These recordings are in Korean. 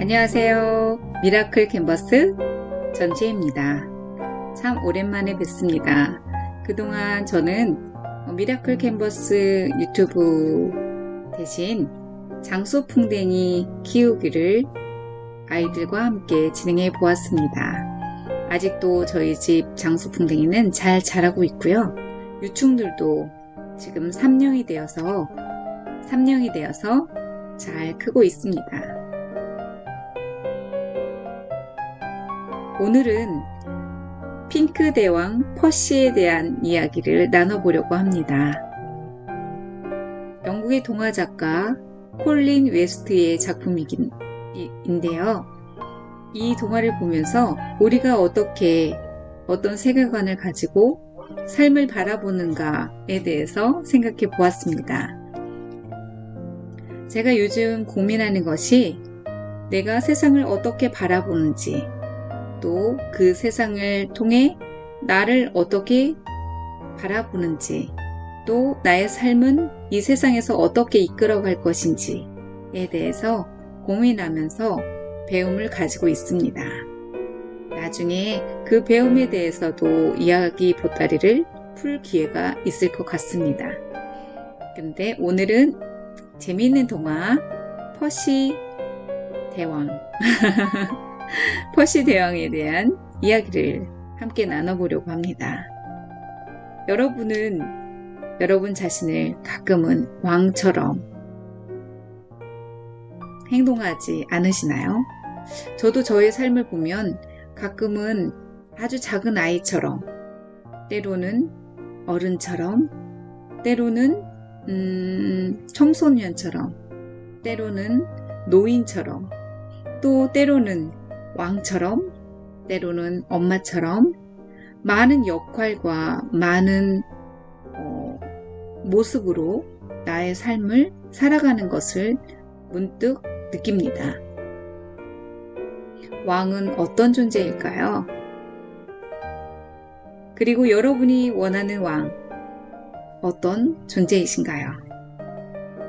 안녕하세요. 미라클 캔버스 전지혜입니다. 참 오랜만에 뵙습니다. 그동안 저는 미라클 캔버스 유튜브 대신 장수풍뎅이 키우기를 아이들과 함께 진행해 보았습니다. 아직도 저희 집 장수풍뎅이는 잘 자라고 있고요. 유충들도 지금 3년이 되어서 잘 크고 있습니다. 오늘은 핑크대왕 퍼시에 대한 이야기를 나눠보려고 합니다. 영국의 동화작가 콜린 웨스트의 작품인데요. 이 동화를 보면서 우리가 어떤 세계관을 가지고 삶을 바라보는가에 대해서 생각해 보았습니다. 제가 요즘 고민하는 것이 내가 세상을 어떻게 바라보는지, 또 그 세상을 통해 나를 어떻게 바라보는지, 또 나의 삶은 이 세상에서 어떻게 이끌어갈 것인지에 대해서 고민하면서 배움을 가지고 있습니다. 나중에 그 배움에 대해서도 이야기 보따리를 풀 기회가 있을 것 같습니다. 근데 오늘은 재미있는 동화 퍼시 대왕 퍼시 대왕에 대한 이야기를 함께 나눠보려고 합니다. 여러분 자신을 가끔은 왕처럼 행동하지 않으시나요? 저도 저의 삶을 보면 가끔은 아주 작은 아이처럼, 때로는 어른처럼, 때로는 청소년처럼, 때로는 노인처럼, 또 때로는 왕처럼, 때로는 엄마처럼 많은 역할과 많은 모습으로 나의 삶을 살아가는 것을 문득 느낍니다. 왕은 어떤 존재일까요? 그리고 여러분이 원하는 왕, 어떤 존재이신가요?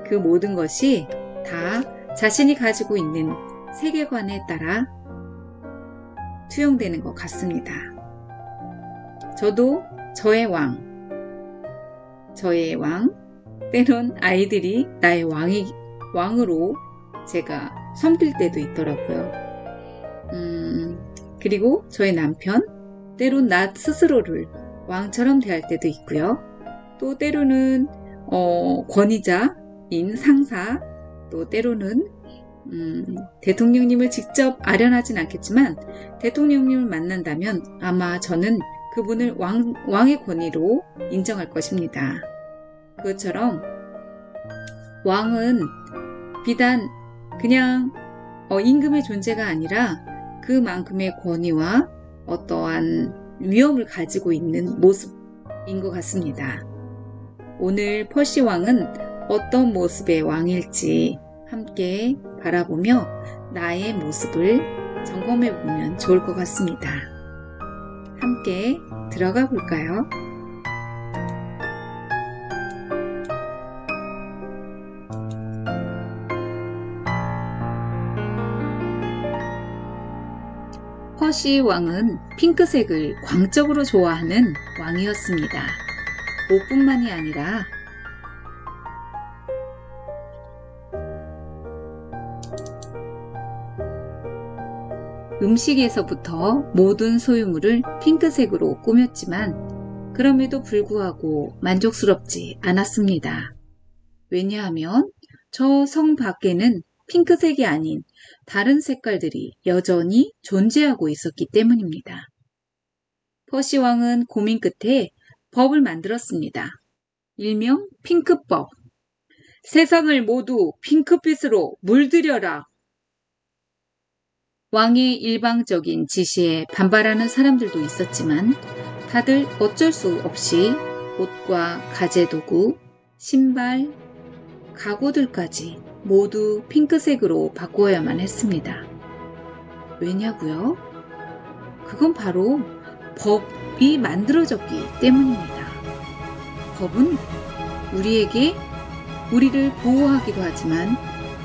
그 모든 것이 다 자신이 가지고 있는 세계관에 따라 투영되는 것 같습니다. 저도 저의 왕, 때론 아이들이 나의 왕으로 제가 섬길 때도 있더라고요. 그리고 저의 남편, 때론 나 스스로를 왕처럼 대할 때도 있고요. 또 때로는 권위자인 상사, 또 때로는 대통령님을 직접 아련하진 않겠지만 대통령님을 만난다면 아마 저는 그분을 왕의 권위로 인정할 것입니다. 그것처럼 왕은 비단 그냥 임금의 존재가 아니라 그만큼의 권위와 어떠한 위엄을 가지고 있는 모습인 것 같습니다. 오늘 퍼시 왕은 어떤 모습의 왕일지 함께 바라보며 나의 모습을 점검해 보면 좋을 것 같습니다. 함께 들어가 볼까요? 퍼시 왕은 핑크색을 광적으로 좋아하는 왕이었습니다. 옷뿐만이 아니라 음식에서부터 모든 소유물을 핑크색으로 꾸몄지만 그럼에도 불구하고 만족스럽지 않았습니다. 왜냐하면 저 성 밖에는 핑크색이 아닌 다른 색깔들이 여전히 존재하고 있었기 때문입니다. 퍼시 왕은 고민 끝에 법을 만들었습니다. 일명 핑크법. 세상을 모두 핑크빛으로 물들여라. 왕의 일방적인 지시에 반발하는 사람들도 있었지만 다들 어쩔 수 없이 옷과 가재도구, 신발, 가구들까지 모두 핑크색으로 바꾸어야만 했습니다. 왜냐고요? 그건 바로 법이 만들어졌기 때문입니다. 법은 우리를 보호하기도 하지만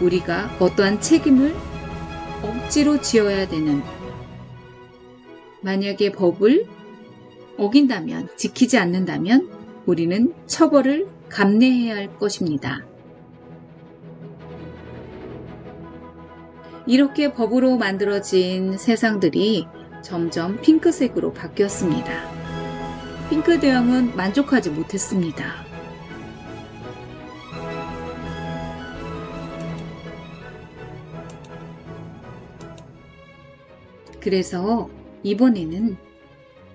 우리가 어떠한 책임을 억지로 지어야 되는, 만약에 법을 어긴다면, 지키지 않는다면 우리는 처벌을 감내해야 할 것입니다. 이렇게 법으로 만들어진 세상들이 점점 핑크색으로 바뀌었습니다. 핑크 대왕은 만족하지 못했습니다. 그래서 이번에는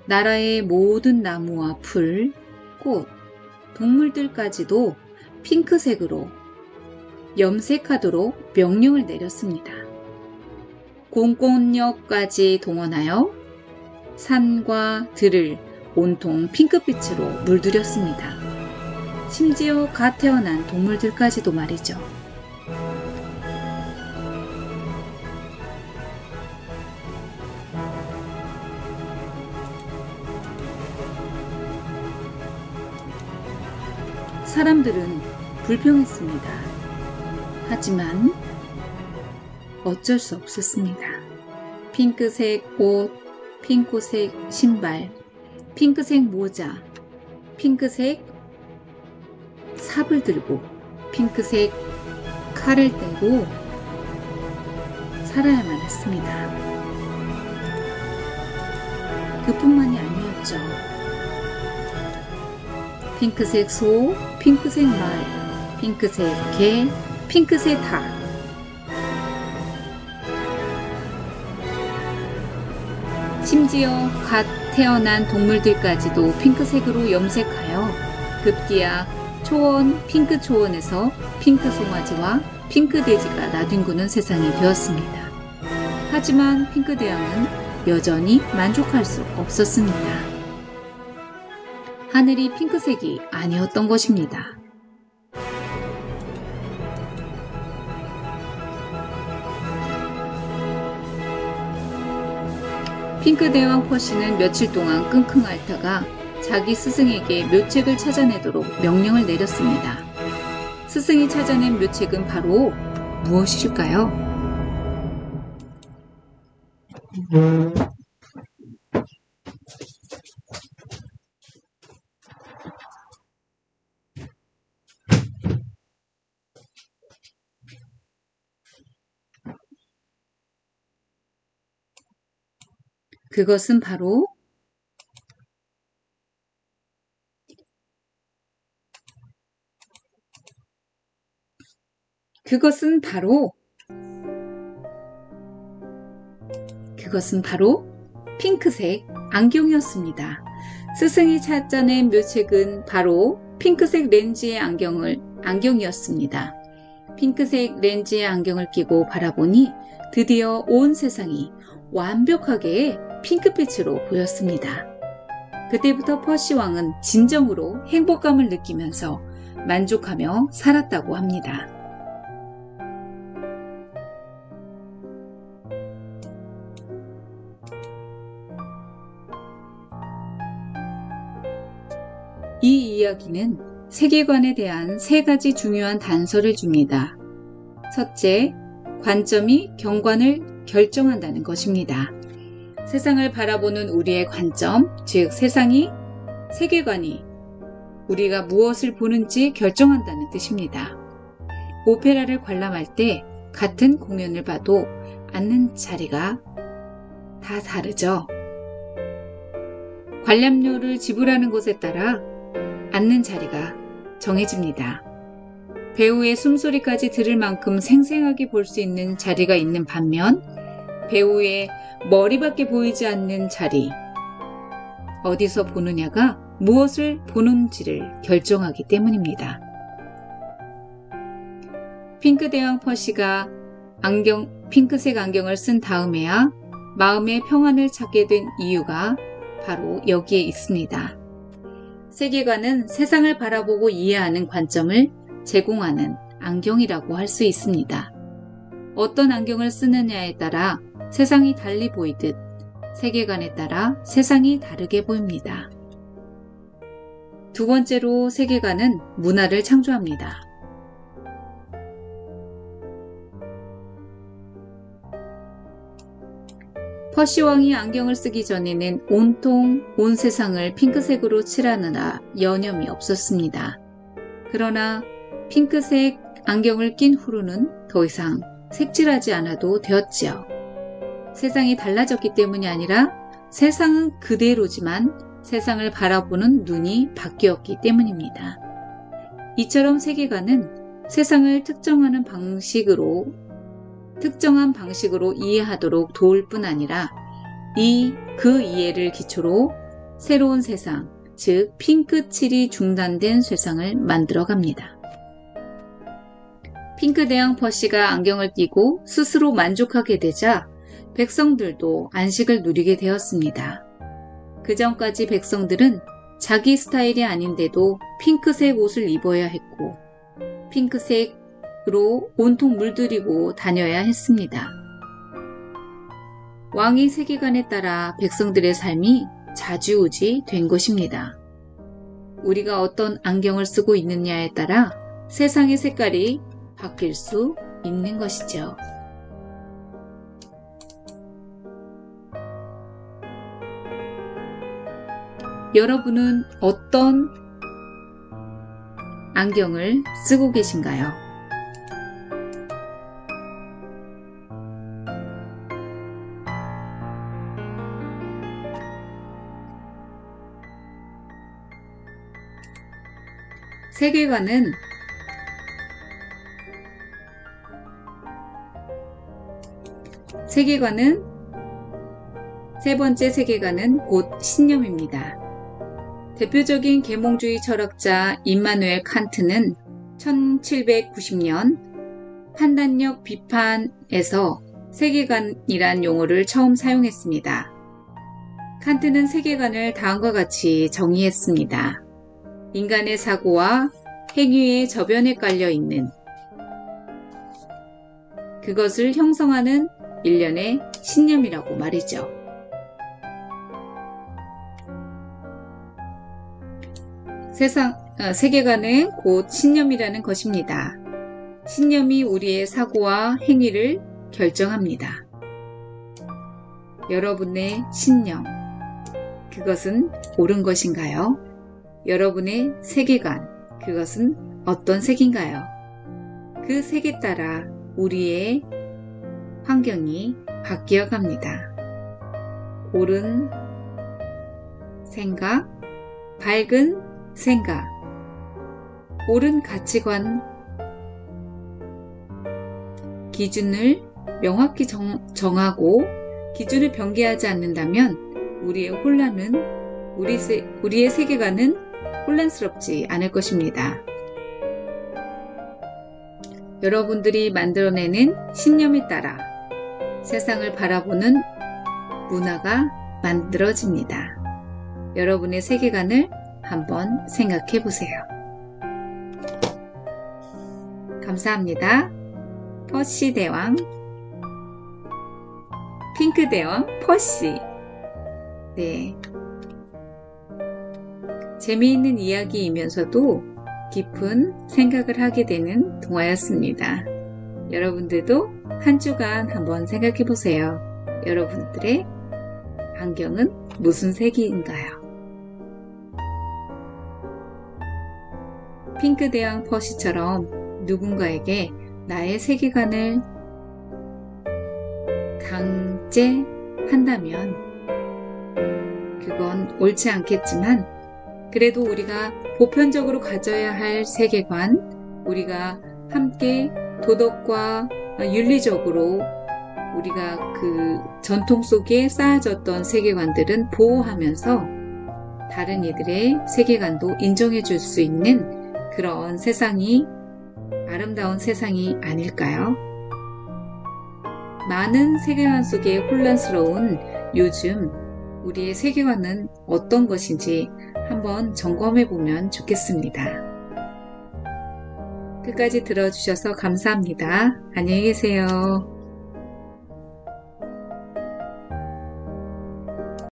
나라의 모든 나무와 풀, 꽃, 동물들까지도 핑크색으로 염색하도록 명령을 내렸습니다. 공권력까지 동원하여 산과 들을 온통 핑크빛으로 물들였습니다. 심지어 갓 태어난 동물들까지도 말이죠. 사람들은 불평했습니다. 하지만 어쩔 수 없었습니다. 핑크색 옷, 핑크색 신발, 핑크색 모자, 핑크색 삽을 들고 핑크색 칼을 떼고 살아야만 했습니다. 그뿐만이 아니었죠. 핑크색 소, 핑크색 말, 핑크색 개, 핑크색 닭. 심지어 갓 태어난 동물들까지도 핑크색으로 염색하여 급기야 초원, 핑크 초원에서 핑크 송아지와 핑크 돼지가 나뒹구는 세상이 되었습니다. 하지만 핑크 대왕은 여전히 만족할 수 없었습니다. 하늘이 핑크색이 아니었던 것입니다. 핑크 대왕 퍼시는 며칠 동안 끙끙 앓다가 자기 스승에게 묘책을 찾아내도록 명령을 내렸습니다. 스승이 찾아낸 묘책은 바로 무엇일까요? 그것은 바로 핑크색 안경이었습니다. 스승이 찾아낸 묘책은 바로 핑크색 렌즈의 안경이었습니다. 핑크색 렌즈의 안경을 끼고 바라보니 드디어 온 세상이 완벽하게 핑크빛으로 보였습니다. 그때부터 퍼시 왕은 진정으로 행복감을 느끼면서 만족하며 살았다고 합니다. 이 이야기는 세계관에 대한 3가지 중요한 단서를 줍니다. 첫째, 관점이 경관을 결정한다는 것입니다. 세상을 바라보는 우리의 관점, 즉 세계관이 우리가 무엇을 보는지 결정한다는 뜻입니다. 오페라를 관람할 때 같은 공연을 봐도 앉는 자리가 다 다르죠. 관람료를 지불하는 곳에 따라 앉는 자리가 정해집니다. 배우의 숨소리까지 들을 만큼 생생하게 볼 수 있는 자리가 있는 반면 배우의 머리밖에 보이지 않는 자리, 어디서 보느냐가 무엇을 보는지를 결정하기 때문입니다. 핑크 대왕 퍼시가 핑크색 안경을 쓴 다음에야 마음의 평안을 찾게 된 이유가 바로 여기에 있습니다. 세계관은 세상을 바라보고 이해하는 관점을 제공하는 안경이라고 할 수 있습니다. 어떤 안경을 쓰느냐에 따라 세상이 달리 보이듯 세계관에 따라 세상이 다르게 보입니다. 두 번째로 세계관은 문화를 창조합니다. 퍼시 왕이 안경을 쓰기 전에는 온통 온 세상을 핑크색으로 칠하느라 여념이 없었습니다. 그러나 핑크색 안경을 낀 후로는 더 이상 색칠하지 않아도 되었지요. 세상이 달라졌기 때문이 아니라 세상은 그대로지만 세상을 바라보는 눈이 바뀌었기 때문입니다. 이처럼 세계관은 세상을 특정한 방식으로 이해하도록 도울 뿐 아니라 그 이해를 기초로 새로운 세상, 즉 핑크칠이 중단된 세상을 만들어갑니다. 핑크 대왕 퍼시가 안경을 끼고 스스로 만족하게 되자 백성들도 안식을 누리게 되었습니다. 그 전까지 백성들은 자기 스타일이 아닌데도 핑크색 옷을 입어야 했고 핑크색으로 온통 물들이고 다녀야 했습니다. 왕의 세계관에 따라 백성들의 삶이 좌지우지 된 것입니다. 우리가 어떤 안경을 쓰고 있느냐에 따라 세상의 색깔이 바뀔 수 있는 것이죠. 여러분은 어떤 안경을 쓰고 계신가요? 세 번째 세계관은 곧 신념입니다. 대표적인 계몽주의 철학자 임마누엘 칸트는 1790년 판단력 비판에서 세계관이란 용어를 처음 사용했습니다. 칸트는 세계관을 다음과 같이 정의했습니다. 인간의 사고와 행위의 저변에 깔려 있는 그것을 형성하는 일련의 신념이라고 말이죠. 세계관은 곧 신념이라는 것입니다. 신념이 우리의 사고와 행위를 결정합니다. 여러분의 신념, 그것은 옳은 것인가요? 여러분의 세계관, 그것은 어떤 색인가요? 그 색에 따라 우리의 환경이 바뀌어 갑니다. 옳은 생각, 밝은 생각, 옳은 가치관, 기준을 명확히 정하고 기준을 변개하지 않는다면 우리의 세계관은 혼란스럽지 않을 것입니다. 여러분들이 만들어내는 신념에 따라 세상을 바라보는 문화가 만들어집니다. 여러분의 세계관을 한번 생각해 보세요. 감사합니다. 퍼시 대왕, 핑크 대왕 퍼시. 네. 재미있는 이야기이면서도 깊은 생각을 하게 되는 동화였습니다. 여러분들도 한 주간 한번 생각해 보세요. 여러분들의 안경은 무슨 색인가요? 핑크 대왕 퍼시처럼 누군가에게 나의 세계관을 강제한다면 그건 옳지 않겠지만 그래도 우리가 보편적으로 가져야 할 세계관, 우리가 함께 도덕과 윤리적으로 우리가 그 전통 속에 쌓아졌던 세계관들은 보호하면서 다른 이들의 세계관도 인정해 줄 수 있는 그런 세상이 아름다운 세상이 아닐까요? 많은 세계관 속에 혼란스러운 요즘 우리의 세계관은 어떤 것인지 한번 점검해 보면 좋겠습니다. 끝까지 들어주셔서 감사합니다. 안녕히 계세요.